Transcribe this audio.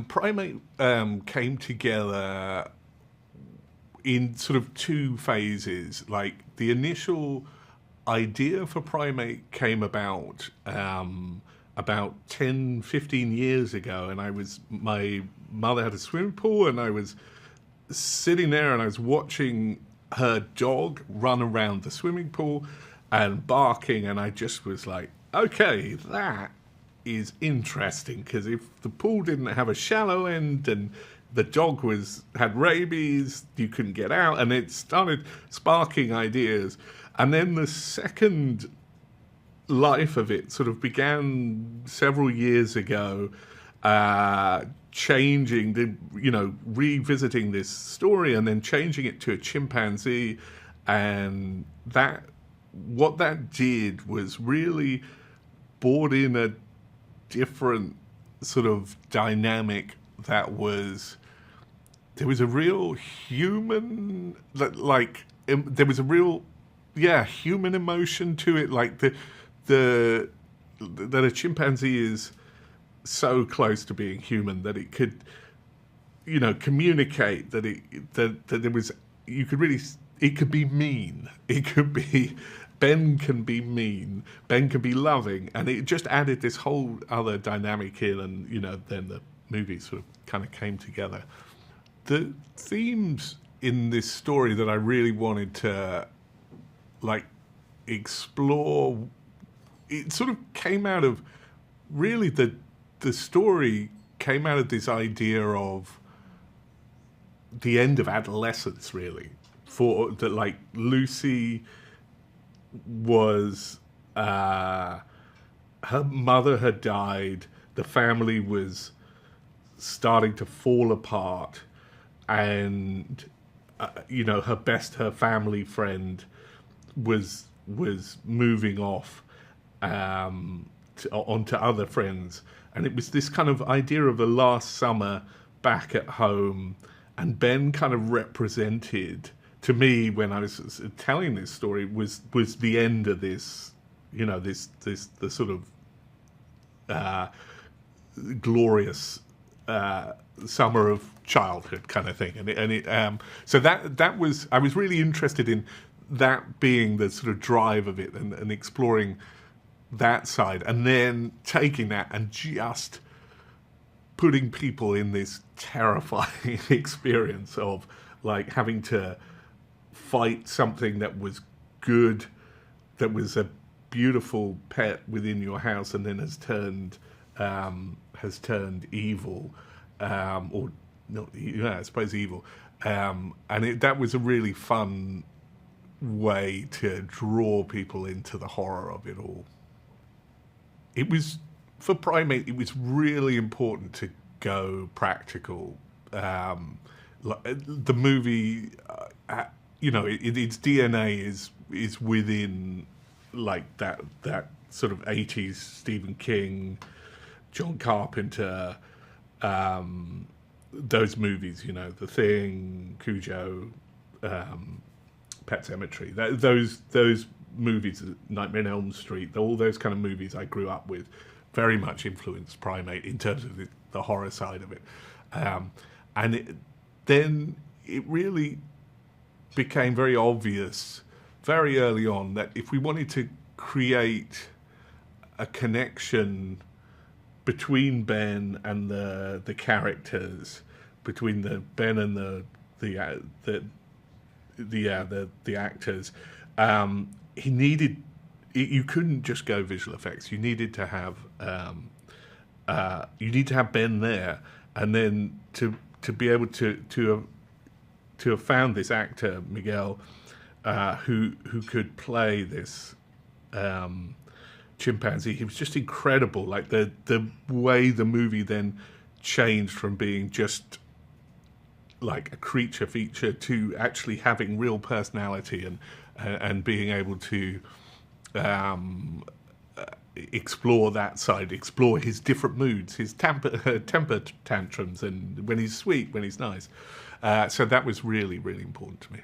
Primate came together in sort of two phases. Like the initial idea for Primate came about 10, 15 years ago, and my mother had a swimming pool, and I was sitting there and I was watching her dog run around the swimming pool and barking, and I just was like, okay, that is interesting, because if the pool didn't have a shallow end and the dog had rabies, you couldn't get out, and it started sparking ideas. And then the second life of it sort of began several years ago, revisiting this story and then changing it to a chimpanzee. And what that did was really brought in a different sort of dynamic there was a real human, there was a real, human emotion to it, like that a chimpanzee is so close to being human that it could, communicate, that there was, it could be mean, it could be, Ben can be mean, Ben can be loving, and it just added this whole other dynamic in, and then the movie sort of kind of came together. The themes in this story that I really wanted to explore, it sort of came out of, really the story came out of this idea of the end of adolescence, really. For that, Lucy was, her mother had died, the family was starting to fall apart, and her family friend was moving off onto other friends, and it was this kind of idea of the last summer back at home, and Ben kind of represented, to me, when I was telling this story, was the end of this, the sort of glorious summer of childhood kind of thing, so that was, I was really interested in that being the sort of drive of it, and exploring that side, and then taking that and just putting people in this terrifying experience of having to fight something that was good, that was a beautiful pet within your house, and then has turned evil, or not, I suppose evil, and that was a really fun way to draw people into the horror of it all. It was, for Primate, it was really important to go practical. The movie, its DNA is within that sort of 80s Stephen King, John Carpenter, those movies, The Thing, Cujo, Pet Sematary, those movies, Nightmare on Elm Street, all those kind of movies I grew up with, very much influenced Primate in terms of the horror side of it. Then it really became very obvious very early on that if we wanted to create a connection between Ben and the characters, between the Ben and the actors, he needed, you couldn't just go visual effects. You needed to have Ben there, and then to be able to have found this actor Miguel, who could play this chimpanzee. He was just incredible. The way the movie then changed from being just like a creature feature to actually having real personality and being able to explore that side, explore his different moods, his temper tantrums, and when he's sweet, when he's nice. So that was really, really important to me.